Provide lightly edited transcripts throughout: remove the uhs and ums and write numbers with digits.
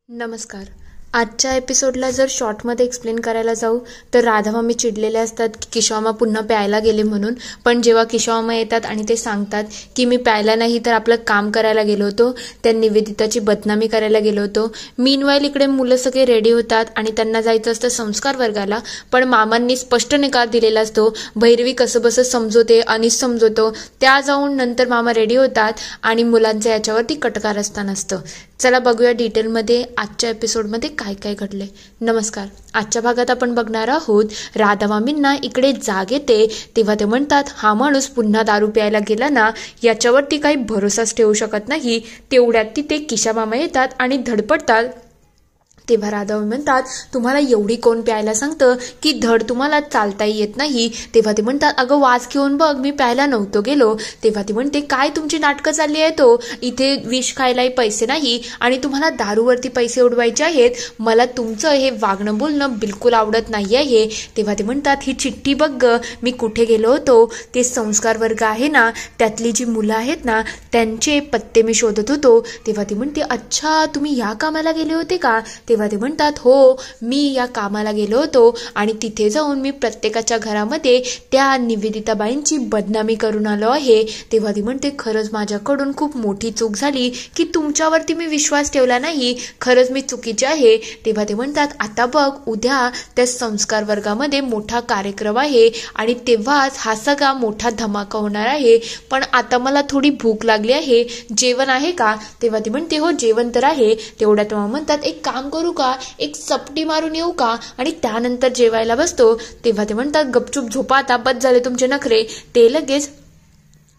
नमस्कार. आजच्या एपिसोडला जर शॉर्टमध्ये एक्सप्लेन करायला जाऊ तर राधामामी चिडलेले असतात की किशोरमा पुन्हा प्यायला गेले म्हणून. पण जेव्हा किशोरमा येतात आणि ते सांगतात की मी प्यायला नाही तर आपलं काम करायला गेलो होतो, त्या निवेदिताची बदनामी करायला गेलो होतो. मीनवाईल इकडे मुलं सगळे रेडी होतात आणि त्यांना जायचं असतं संस्कार वर्गाला. पण मामांनी स्पष्ट निकाल दिलेला असतो. भैरवी कसं बसं समजवते, अनिश समजवतो. त्या जाऊन नंतर मामा रेडी होतात आणि मुलांचं याच्यावरती कटकार असताना असतं. चला बघूया डिटेलमध्ये आजच्या एपिसोडमध्ये काय काय घडले. नमस्कार. आजच्या भागात आपण बघणार आहोत राधामामींना इकडे जाग येते तेव्हा ते म्हणतात हा माणूस पुन्हा दारू प्यायला गेला ना, याच्यावरती काही भरोसाच ठेवू शकत नाही. तेवढ्यात तिथे किशा मामा येतात आणि धडपडतात. तेव्हा राधामामी म्हणतात तुम्हाला एवढी कोण प्यायला सांगतं की धड तुम्हाला चालताही येत नाही. तेव्हा ते म्हणतात अगं वाज घेऊन बघ, मी प्यायला नव्हतो गेलो. तेव्हा ती म्हणते काय तुमची नाटकं चालली आहे, तो इथे विष खायलाही पैसे नाही आणि तुम्हाला दारूवरती पैसे उडवायचे आहेत. मला तुमचं हे वागणं बोलणं बिलकुल आवडत नाही आहे. तेव्हा ते म्हणतात ही चिठ्ठी बघ ग, मी कुठे गेलो होतो, ते संस्कार वर्ग आहे ना, त्यातली जी मुलं आहेत ना त्यांचे पत्ते मी शोधत होतो. तेव्हा ती म्हणते अच्छा तुम्ही या कामाला गेले होते का. तेव्हा ते म्हणतात हो मी या कामाला गेलो होतो आणि तिथे जाऊन मी प्रत्येकाच्या घरामध्ये त्या निवेदिताबाईंची बदनामी करून आलो आहे. तेव्हा ती म्हणते खरंच माझ्याकडून खूप मोठी चूक झाली की तुमच्यावरती मी विश्वास ठेवला नाही, खरंच मी चुकीचे आहे. तेव्हा ते म्हणतात आता बघ उद्या त्या संस्कार वर्गामध्ये मोठा कार्यक्रम आहे आणि तेव्हाच हा सगळा मोठा धमाका होणार आहे. पण आता मला थोडी भूक लागली आहे, जेवण आहे का. तेव्हा ती म्हणते हो जेवण तर आहे. तेवढ्या तेव्हा म्हणतात एक काम करू का, एक सपटी मारून येऊ का आणि त्यानंतर जेवायला बसतो. तेव्हा ते म्हणतात गपचूप झोपा आता, बस झाले तुमचे नखरे. ते लगेच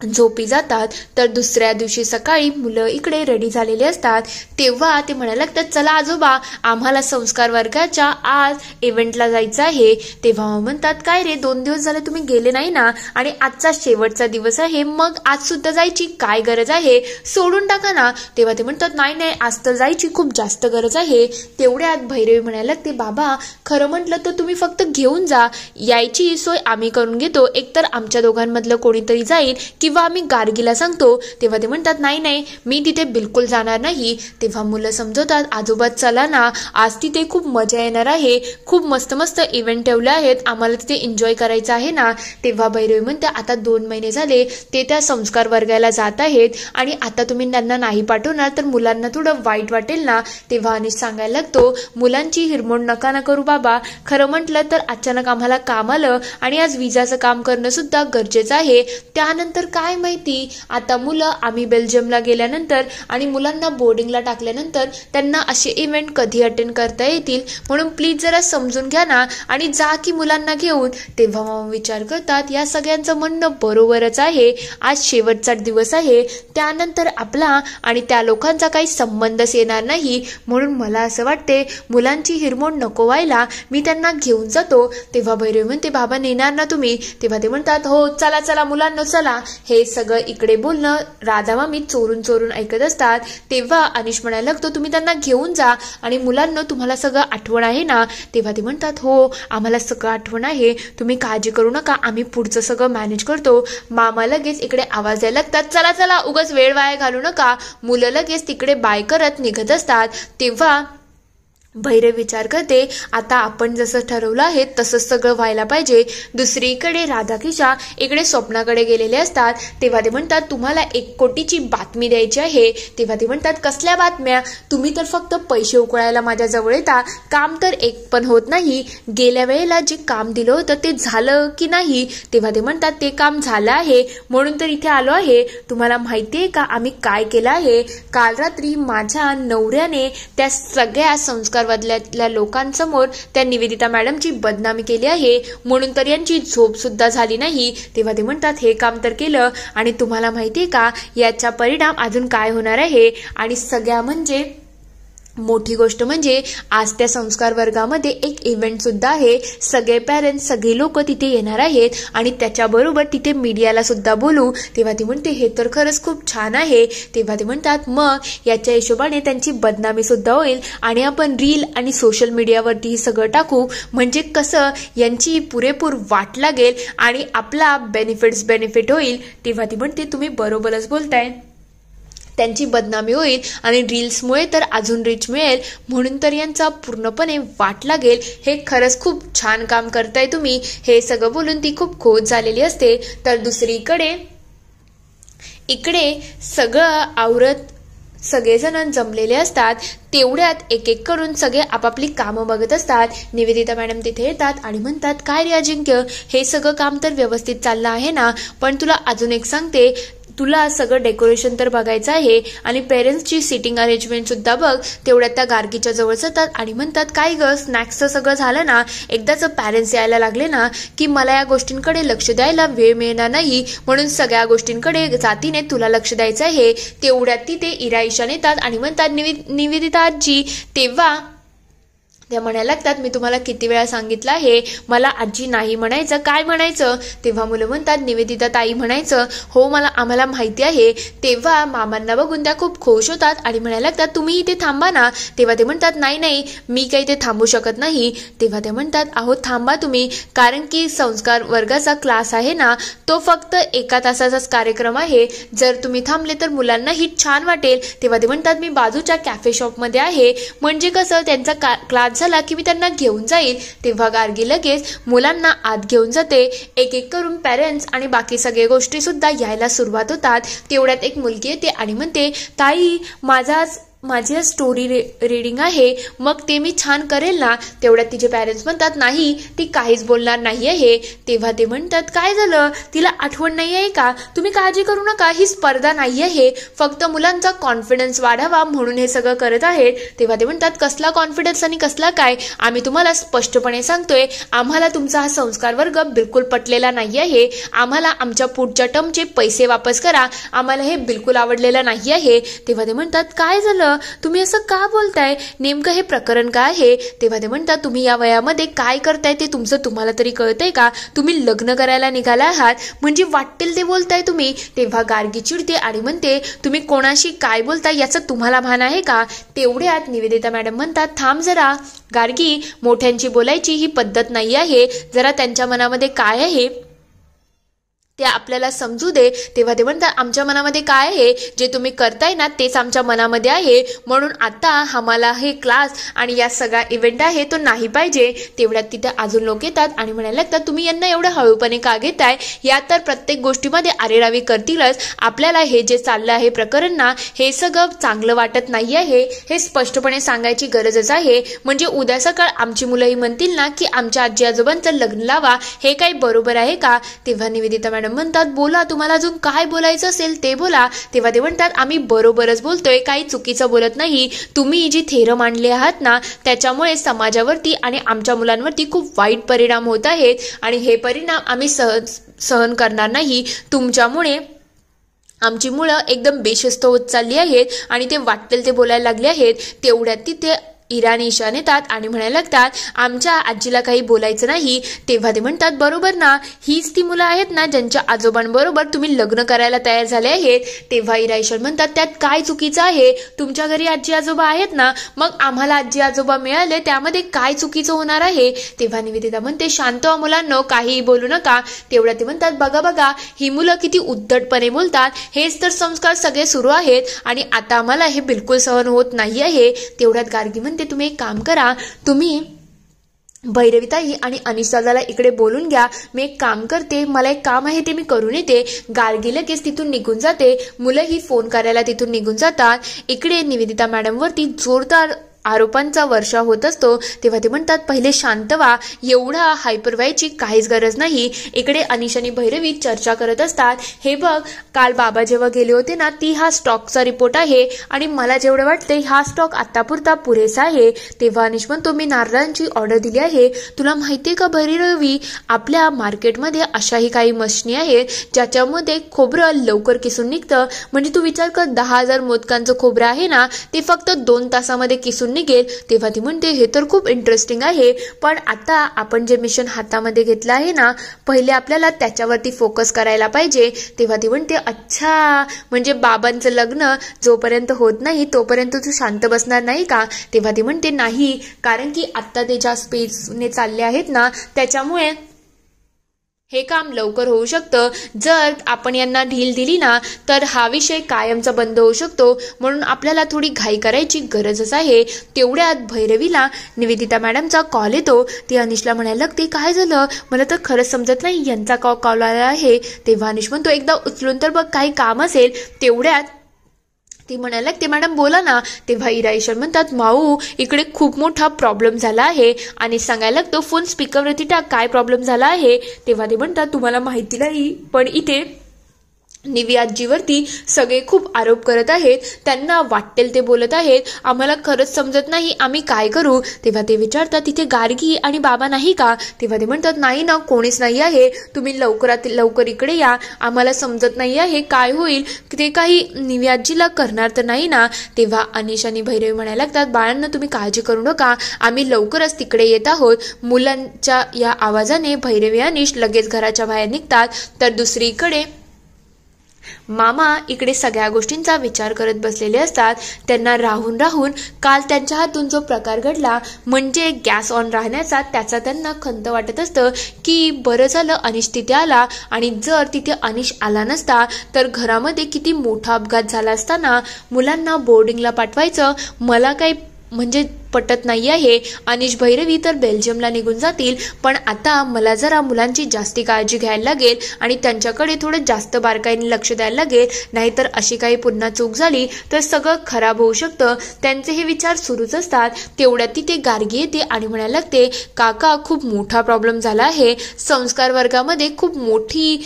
झोपी जातात. तर दुसऱ्या दिवशी सकाळी मुलं इकडे रेडी झालेले असतात. तेव्हा ते म्हणायला लागतात चला आजोबा आम्हाला संस्कार वर्गाच्या आज इव्हेंटला जायचं आहे. तेव्हा म्हणतात काय रे 2 दिवस झाले तुम्ही गेले नाही ना आणि आजचा शेवटचा दिवस आहे, मग आज सुद्धा जायची काय गरज आहे, सोडून टाका ना. तेव्हा ते म्हणतात नाही नाही आज तर जायची खूप जास्त गरज आहे. तेवढ्यात भैरवी म्हणायला लागते बाबा खरं म्हटलं तर तुम्ही फक्त घेऊन जा, यायची सोय आम्ही करून घेतो, एकतर आमच्या दोघांमधलं कोणीतरी जाईल किंवा आम्ही गार्गीला सांगतो. तेव्हा ते म्हणतात नाही नाही मी तिथे बिलकुल जाणार नाही. तेव्हा मुलं समजवतात आजोबा चला ना, आज तिथे खूप मजा येणार आहे, खूप मस्त मस्त इव्हेंट ठेवले आहेत, आम्हाला तिथे एन्जॉय करायचं आहे ना. तेव्हा भैरवी म्हणते आता 2 महिने झाले ते त्या संस्कार वर्गाला जात आहेत आणि आता तुम्ही त्यांना नाही पाठवणार तर मुलांना थोडं वाईट वाटेल ना. तेव्हा अनिश सांगायला लागतो मुलांची हिरमोड नका ना करू बाबा, खरं म्हटलं तर अचानक आम्हाला काम आलं आणि आज विजाचं काम करणं सुद्धा गरजेचं आहे. त्यानंतर काय माहिती आता मुलं आम्ही बेल्जियमला गेल्यानंतर आणि मुलांना बोर्डिंगला टाकल्यानंतर त्यांना असे इव्हेंट कधी अटेंड करता येतील, म्हणून प्लीज जरा समजून घ्या ना आणि जा की मुलांना घेऊन. तेव्हा मामा विचार करतात या सगळ्यांचं म्हणणं बरोबरच आहे, आज शेवटचा दिवस आहे, त्यानंतर आपला आणि त्या लोकांचा काही संबंधच येणार नाही, म्हणून मला असं वाटते मुलांची हिरमोड नको व्हायला मी त्यांना घेऊन जातो. तेव्हा भैरवी म्हणते बाबा नेणार ना तुम्ही. तेव्हा ते म्हणतात हो चला चला मुलांना चला. हे सगळं इकडे बोलणं राधामामी चोरून चोरून ऐकत असतात. तेव्हा अनिश म्हणायला लागतो तुम्ही त्यांना घेऊन जा आणि मुलांना तुम्हाला सगळं आठवण आहे ना. तेव्हा ते म्हणतात हो आम्हाला सगळं आठवण आहे, तुम्ही काळजी करू नका, आम्ही पुढचं सगळं मॅनेज करतो. मामा लगेच इकडे आवाज द्यायला लागतात चला चला उगाच वेळ वाया घालू नका. मुलं लगेच तिकडे बाय करत निघत असतात. तेव्हा भैरव विचार करते आता आपण जसं ठरवलं आहे तसंच सगळं व्हायला पाहिजे. दुसरीकडे राधाकिशा इकडे स्वप्नाकडे गेलेले असतात. तेव्हा ते म्हणतात तुम्हाला 1 कोटीची बातमी द्यायची आहे. तेव्हा ते म्हणतात कसल्या बातम्या, तुम्ही तर फक्त पैसे उकळायला माझ्याजवळ येता, काम तर एक पण होत नाही. गेल्या वेळेला जे काम दिलं होतं ते झालं की नाही. तेव्हा ते म्हणतात ते काम झालं आहे म्हणून तर इथे आलो आहे. तुम्हाला माहितीये का आम्ही काय केलं आहे, काल रात्री माझ्या नवऱ्याने त्या सगळ्या संस्कार वर्गातल्या लोकांसमोर त्या निवेदिता मॅडमची बदनामी केली आहे, म्हणून तर यांची झोप सुद्धा झाली नाही. तेव्हा ते म्हणतात हे काम तर केलं आणि तुम्हाला माहितीये का याचा परिणाम अजून काय होणार आहे. आणि सगळ्या म्हणजे मोठी गोष्ट म्हणजे आज त्या संस्कार वर्गामध्ये एक इव्हेंट सुद्धा आहे, सगळे पॅरेंट्स सगळे लोक तिथे येणार आहेत आणि त्याच्याबरोबर तिथे मीडियाला सुद्धा बोलू. तेव्हा ती म्हणते हे तर खरंच खूप छान आहे. तेव्हा ते म्हणतात मग याच्या हिशोबाने त्यांची बदनामी सुद्धा होईल आणि आपण रील आणि सोशल मीडियावरती सगळं टाकू, म्हणजे कसं यांची पुरेपूर वाट लागेल आणि आपला बेनिफिट होईल. तेव्हा ती म्हणते तुम्ही बरोबरच बोलताय. त्यांची बदनामी होईल आणि रील्समुळे तर अजून रीच मिळेल, म्हणून तर यांचा पूर्णपणे वाट लागेल. हे खरंच खूप छान काम करताय तुम्ही, हे सगळं बोलून ती खूप खुश झालेली असते. तर दुसरीकडे इकडे सगळं आवरत सगळेजण जमलेले असतात. तेवढ्यात एक एक करून सगळे आपापली कामं बघत असतात. निवेदिता मॅडम तिथे येतात आणि म्हणतात, काय रे अजिंक्य, हे सगळं काम तर व्यवस्थित चाललं आहे ना, पण तुला अजून एक सांगते, तुला सगळं डेकोरेशन तर बघायचं आहे आणि पेरेंट्सची सिटिंग अरेंजमेंट सुद्धा बघ. तेवढ्यात त्या गार्गीच्या जवळ जातात आणि म्हणतात, काय ग, स्नॅक्सचं सगळं झालं ना, एकदाच पॅरेंट्स यायला लागले ना की मला या गोष्टींकडे लक्ष द्यायला वेळ मिळणार नाही, म्हणून सगळ्या गोष्टींकडे जातीने तुला लक्ष द्यायचं आहे. तेवढ्यात तिथे इरा ईशान येतात आणि म्हणतात, निवेदिता आजी. तेव्हा त्या म्हणायला लागतात, मी तुम्हाला किती वेळा सांगितलं आहे मला आजी नाही म्हणायचं, काय म्हणायचं. तेव्हा मुलं म्हणतात, निवेदिता ताई म्हणायचं. हो, आम्हाला माहिती आहे. तेव्हा मामांना बघून त्या खूप खुश होतात आणि म्हणायला लागतात, तुम्ही इथे थांबा ना. तेव्हा ते म्हणतात, नाही मी काही इथे थांबू शकत नाही. तेव्हा ते म्हणतात, अहो थांबा तुम्ही, कारण की संस्कार वर्गाचा क्लास आहे ना, तो फक्त 1 तासाचाच कार्यक्रम आहे. जर तुम्ही थांबले तर मुलांनाही छान वाटेल. तेव्हा ते म्हणतात, मी बाजूच्या कॅफे शॉपमध्ये आहे, म्हणजे कसं त्यांचा क्लास झाला की मी त्यांना घेऊन जाईल. तेव्हा गार्गी लगेच मुलांना आत घेऊन जाते. एक एक करून पेरेंट्स आणि बाकी सगळे गोष्टी सुद्धा यायला सुरुवात होतात. तेवढ्यात एक मुलगी येते आणि म्हणते, ताई माझी स्टोरी रीडिंग आहे, मग ते मी छान करेल ना. तेवढ्यात तिचे पॅरेंट्स म्हणतात, नाही ती काहीच बोलणार नाही आहे. तेव्हा ते म्हणतात, काय झालं, तिला आठवण नाही आहे का. तुम्ही काळजी करू नका, ही स्पर्धा नाही आहे, फक्त मुलांचा कॉन्फिडन्स वाढावा म्हणून हे सगळं करत आहेत. तेव्हा ते म्हणतात, कसला कॉन्फिडन्स आणि कसला काय, आम्ही तुम्हाला स्पष्टपणे सांगतोय, आम्हाला तुमचा हा संस्कार वर्ग बिलकुल पटलेला नाही आहे. आम्हाला आमच्या पुढच्या टर्मचे पैसे वापस करा, आम्हाला हे बिलकुल आवडलेलं नाही आहे. तेव्हा ते म्हणतात, काय झालं, तुम्ही असं का बोलताय, नेमकं हे प्रकरण काय आहे. तेव्हा ते म्हणतात, तुम्ही या वयामध्ये काय करताय ते तुम्हाला तरी कळतंय का. तुम्ही लग्न करायला निघाला आहात, म्हणजे वाटेल ते बोलताय तुम्ही. तेव्हा गार्गी चिडते आणि म्हणते, तुम्ही कोणाशी काय बोलताय याचं तुम्हाला भान आहे का. तेवढ्यात निवेदिता मॅडम म्हणतात, थांब जरा गार्गी, मोठ्यांची बोलायची ही पद्धत नाही आहे, जरा त्यांच्या मनामध्ये काय आहे ते आपल्याला समजू दे. तेव्हा ते म्हणतात, आमच्या मनामध्ये काय आहे, जे तुम्ही करताय ना तेच आमच्या मनामध्ये आहे, म्हणून आता आम्हाला हे क्लास आणि या सगळा इव्हेंट आहे तो नाही पाहिजे. तेवढ्यात तिथे अजून लोक येतात आणि म्हणायला लागतात, तुम्ही यांना एवढं हळूपणे का घेताय, या तर प्रत्येक गोष्टीमध्ये आरेरावी करतीलच. आपल्याला हे जे चाललं आहे प्रकरण ना, हे सगळं चांगलं वाटत नाही आहे, हे स्पष्टपणे सांगायची गरजच आहे. म्हणजे उद्या सकाळ आमची मुलंही म्हणतील ना की आमच्या आजी आजोबांचं लग्न लावा, हे काही बरोबर आहे का. तेव्हा निवेदिता मॅडम म्हणतात, बोला, तुम्हाला अजून काय बोलायचं असेल ते बोला. तेव्हा ते म्हणतात, आम्ही बरोबरच बोलतोय, काही चुकीचं बोलत नाही. तुम्ही जी थेरं मांडले आहात ना, त्याच्यामुळे समाजावरती आणि आमच्या मुलांवरती खूप वाईट परिणाम होत आहेत आणि हे परिणाम आम्ही सहन करणार नाही. तुमच्यामुळे आमची मुलं एकदम बेशिस्त होत चालली आहेत आणि ते वाटेल ते बोलायला लागले आहेत. तेवढ्यात तिथे इरा आणि ईशान येतात आणि म्हणायला लागतात, आमच्या आजीला काही बोलायचं नाही. तेव्हा ते म्हणतात, बरोबर ना, हीच ती मुलं आहेत ना ज्यांच्या आजोबांबरोबर तुम्ही लग्न करायला तयार झाले आहेत. तेव्हा इरा ईशान म्हणतात, त्यात काय चुकीचं आहे, तुमच्या घरी आजी आजोबा आहेत ना, मग आम्हाला आजी आजोबा मिळाले त्यामध्ये काय चुकीचं होणार आहे. तेव्हा निवेदिता म्हणते, शांत व्हा मुलांनो, काहीही बोलू नका. तेवढ्या ते म्हणतात, बघा ही मुलं किती उद्धटपणे बोलतात, हेच तर संस्कार सगळे सुरू आहेत आणि आता आम्हाला हे बिलकुल सहन होत नाही आहे. तेवढ्यात गार्गी म्हणते, तुम्ही एक काम करा, तुम्ही भैरवीताई आणि अनिशाला इकडे बोलून घ्या, मी एक काम करते, मला एक काम आहे ते मी करून येते. गार्गी लगेच तिथून निघून जाते. मुलंही फोन करायला तिथून निघून जातात. इकडे निवेदिता मॅडमवरती जोरदार आरोपांचा वर्षाव होत असतो. तेव्हा ते म्हणतात, पहिले शांत व्हा, एवढा हायपर व्हायची काहीच गरज नाही. इकडे अनिश आणि भैरवी चर्चा करत असतात. हे बघ, काल बाबा जेव्हा गेले होते ना, ती हा स्टॉकचा रिपोर्ट आहे आणि मला जेवढं वाटते हा स्टॉक आतापुरता पुरेसा आहे. तेव्हा अनिश म्हणतो, मी नारळांची ऑर्डर दिली आहे. तुला माहितीये का भैरवी, आपल्या मार्केटमध्ये अशाही काही मशिनी आहेत ज्याच्यामध्ये खोबरं लवकर किसून निघतं. म्हणजे तू विचार कर, 10,000 मोदकांचं खोबरं आहे ना, ते फक्त 2 तासामध्ये किसून निघेल. तेव्हा ती म्हणते, हे तर खूप इंटरेस्टिंग आहे, पण आता आपण जे मिशन हातामध्ये घेतलं आहे ना, पहिले आपल्याला त्याच्यावरती फोकस करायला पाहिजे. तेव्हा ती म्हणते, अच्छा, म्हणजे बाबांचं लग्न जोपर्यंत होत नाही तोपर्यंत तू शांत बसणार नाही का. तेव्हा ती म्हणते, नाही, कारण की आता ते ज्या स्पीडने चालले आहेत ना, त्याच्यामुळे हे काम लवकर होऊ शकतं. जर आपण यांना ढील दिली ना तर हा विषय कायमचा बंद होऊ शकतो. म्हणून आपल्याला थोडी घाई करायची गरजच आहे. तेवढ्यात भैरवीला निवेदिता मॅडमचा कॉल येतो. ती अनिशला म्हणायला लागते, काय झालं, मला तर खरंच समजत नाही, यांचा कॉल आला आहे. तेव्हा अनिश म्हणतो, एकदा उचलून तर बघ, काही काम असेल. तेवढ्यात ती म्हणायला लागते, मॅडम बोला ना. तेव्हा इरा ईशान म्हणतात, माऊ इकडे खूप मोठा प्रॉब्लेम झाला आहे. आणि सांगायला लागतो, फोन स्पीकरवरती टाक, काय प्रॉब्लेम झाला आहे. तेव्हा ते म्हणतात, तुम्हाला माहिती नाही पण इथे निवी आजीवरती सगळे खूप आरोप करत आहेत, त्यांना वाटेल ते बोलत आहेत, आम्हाला खरंच समजत नाही, आम्ही काय करू. तेव्हा ते विचारतात, तिथे गार्गी आणि बाबा नाही का. तेव्हा ते म्हणतात, नाही ना, कोणीच नाही आहे, तुम्ही लवकरात लवकर इकडे या, आम्हाला समजत नाही आहे काय होईल, ते काही निवी आजीला करणार तर नाही ना. तेव्हा अनिश आणि भैरवी म्हणायला लागतात, बाळांना तुम्ही काळजी करू नका, आम्ही लवकरच तिकडे येत आहोत. मुलांच्या या आवाजाने भैरवी अनिश लगेच घराच्या बाहेर निघतात. तर दुसरीकडे मामा इकडे सगळ्या गोष्टींचा विचार करत बसलेले असतात. त्यांना राहून राहून काल त्यांच्या हातून जो प्रकार घडला म्हणजे गॅस ऑन राहण्याचा, त्याचा त्यांना खंत वाटत असतं की बरं झालं अनिश तिथे आला, आणि जर तिथे अनिश आला नसता तर घरामध्ये किती मोठा अपघात झाला असताना. मुलांना बोर्डिंगला पाठवायचं मला काही म्हणजे पटत नाही आहे. अनिश भैरवी तर बेल्जियमला निघून जातील, पण आता मला जरा मुलांची जास्ती काळजी घ्यायला लागेल आणि त्यांच्याकडे थोडं जास्त बारकाईने लक्ष द्यायला लागेल, नाहीतर अशी काही पुन्हा चूक झाली तर सगळं खराब होऊ शकतं. त्यांचे हे विचार सुरूच असतात. तेवढ्यात तिथे गार्गी येते आणि म्हणायला लागते, काका खूप मोठा प्रॉब्लेम झाला आहे, संस्कार वर्गामध्ये खूप मोठी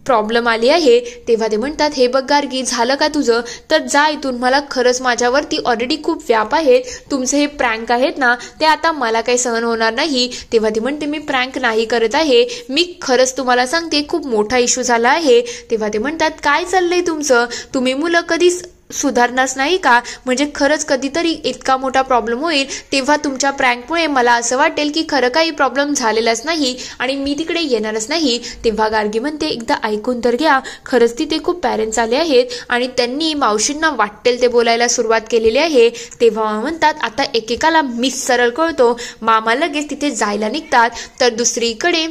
प्रॉब्लेम आली आहे. तेव्हा ते म्हणतात, हे बघ गार्गी, झालं का तुझं, तर जा इथून, मला खरंच माझ्यावरती ऑलरेडी खूप व्याप आहे, तुमचे हे प्रँक आहेत ना ते आता मला काही सहन होणार नाही. तेव्हा ती म्हणते, मी प्रँक नाही करत आहे, मी खरंच तुम्हाला सांगते खूप मोठा इश्यू झाला आहे. तेव्हा ते म्हणतात, काय चाललंय तुमचं, तुम्ही मुलं कधीच सुधारणारच नाही का, म्हणजे खरंच कधीतरी इतका मोठा प्रॉब्लेम होईल तेव्हा तुमच्या प्रँकमुळे मला असं वाटेल की खरं काही प्रॉब्लेम झालेलाच नाही आणि मी तिकडे येणारच नाही. तेव्हा गार्गी म्हणते, एकदा ऐकून तर घ्या, खरंच तिथे खूप पॅरेंट्स आले आहेत आणि त्यांनी मावशींना वाटेल ते बोलायला सुरुवात केलेली आहे. तेव्हा म्हणतात, आता एकेकाला मिस सरळ कळतो. मामा लगेच तिथे जायला निघतात. तर दुसरीकडे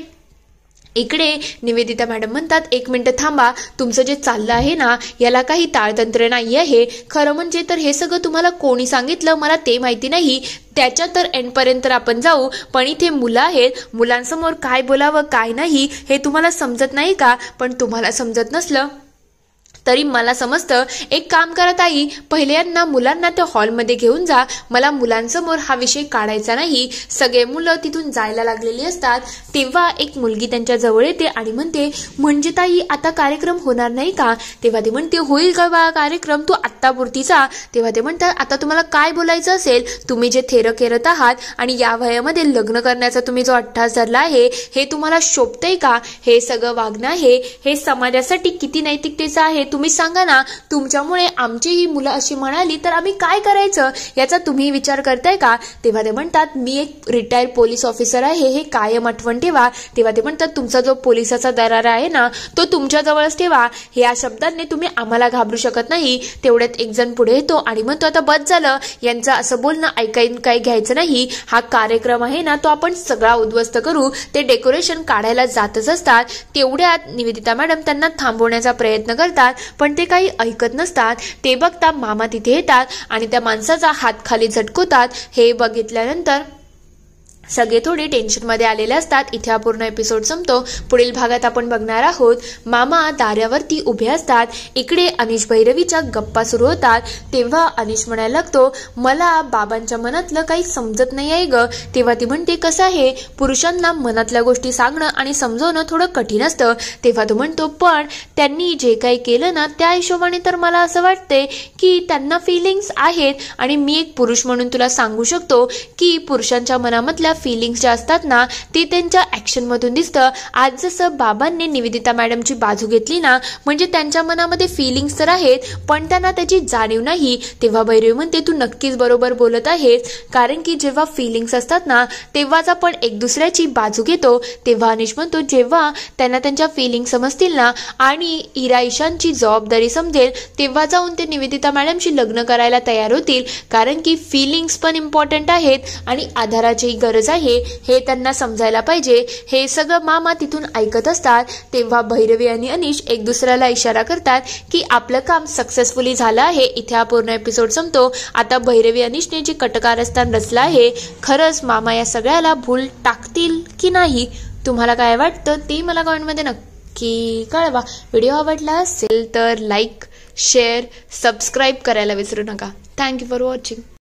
इकडे निवेदिता मॅडम म्हणतात, एक मिनिट थांबा, तुमचं जे चाललं आहे ना याला काही ताळतंत्र नाही आहे. खरं म्हणजे तर हे सगळं तुम्हाला कोणी सांगितलं मला ते माहिती नाही, त्याच्या तर एंडपर्यंत आपण जाऊ, पण इथे मुलं आहेत, मुलांसमोर काय बोलावं काय नाही हे तुम्हाला समजत नाही का. पण तुम्हाला समजत नसलं तरी मला समजतं. एक काम करा ताई, पहिले यांना मुलांना त्या हॉलमध्ये घेऊन जा, मला मुलांसमोर हा विषय काढायचा नाही. सगळे मुलं तिथून जायला लागलेली असतात. तेव्हा एक मुलगी त्यांच्या जवळ येते आणि म्हणते, म्हणजे ताई आता कार्यक्रम होणार नाही का. तेव्हा ते म्हणते, होईल का बा कार्यक्रम, तू आत्तापुरतीचा. तेव्हा ते म्हणतात, आता तुम्हाला काय बोलायचं असेल, तुम्ही जे थेरं करत आहात आणि या वयामध्ये लग्न करण्याचा तुम्ही जो अट्टास धरला आहे हे तुम्हाला शोभतंय का, हे सगळं वागणं आहे हे समाजासाठी किती नैतिकतेचं आहे तुम्ही सांगा ना. तुमच्यामुळे आमची ही मुलं अशी म्हणाली तर आम्ही काय करायचं याचा तुम्ही विचार करताय का. तेव्हा ते म्हणतात, मी एक रिटायर्ड पोलीस ऑफिसर आहे हे कायम आठवण ठेवा. तेव्हा ते म्हणतात, तुमचा जो पोलिसाचा दरारा आहे ना तो तुमच्या जवळच ठेवा, या शब्दांनी तुम्ही आम्हाला घाबरू शकत नाही. तेवढ्यात एक जण पुढे येतो आणि म्हणतो, आता बस झालं, यांचं असं बोलणं ऐकायला काही घ्यायचं नाही, हा कार्यक्रम आहे ना तो आपण सगळा उद्ध्वस्त करू. ते डेकोरेशन काढायला जातच असतात. तेवढ्यात निवेदिता मॅडम त्यांना थांबवण्याचा प्रयत्न करतात पण ते काही ऐकत नसतात. ते बघता मामा तिथे येतात आणि त्या माणसाचा हात खाली झटकवतात. हे बघितल्यानंतर सगळे थोडे टेन्शनमध्ये आलेले असतात. इथे हा पूर्ण एपिसोड संपतो. पुढील भागात आपण बघणार आहोत, मामा दारावरती उभे असतात. इकडे अनिश भैरवीच्या गप्पा सुरू होतात. तेव्हा अनिश म्हणायला लागतो, मला बाबांच्या मनातलं काही समजत नाही आहे ग. तेव्हा ती म्हणते, कसं आहे, पुरुषांना मनातल्या गोष्टी सांगणं आणि समजवणं थोडं कठीण असतं. तेव्हा तो म्हणतो, पण त्यांनी जे काही केलं ना त्या हिशोबाने तर मला असं वाटतंय की त्यांना फिलिंग्स आहेत आणि मी एक पुरुष म्हणून तुला सांगू शकतो की पुरुषांच्या मनामधल्या फिलिंग्स ज्या असतात ना ते त्यांच्या ऍक्शन मधून दिसतं. आज जसं बाबांनी निवेदिता मॅडमची बाजू घेतली ना, म्हणजे त्यांच्या मनामध्ये फिलिंग्स तर आहेत पण त्यांना त्याची जाणीव नाही. तेव्हा भैरवी म्हणते, तू नक्कीच बरोबर बोलत आहेस, कारण की जेव्हा फिलिंग्स असतात ना तेव्हाच आपण एक दुसऱ्याची बाजू घेतो. तेव्हा अनिश म्हणतो, जेव्हा त्यांना त्यांच्या फिलिंग्स समजतील ना आणि इरा ईशानची जबाबदारी समजेल तेव्हा जाऊन ते निवेदिता मॅडमशी लग्न करायला तयार होतील, कारण की फिलिंग्स पण इम्पॉर्टंट आहेत आणि आधाराची गरज गरज आहे हे त्यांना समजायला पाहिजे. हे सगळं मामा तिथून ऐकत असतात. तेव्हा भैरवी आणि अनीश एक दुसऱ्याला इशारा करतात की आपलं काम सक्सेसफुली झालं आहे. इथे हा पूर्ण एपिसोड संपतो. आता भैरवी अनीशने जे कटकारस्थान रचलं आहे, खरंच मामा या सगळ्याला भूल टाकतील की नाही, तुम्हाला काय वाटतं ते मला कमेंटमध्ये नक्की कळवा. व्हिडिओ आवडला असेल तर लाईक, शेअर, सबस्क्राईब करायला विसरू नका. Thank you for watching.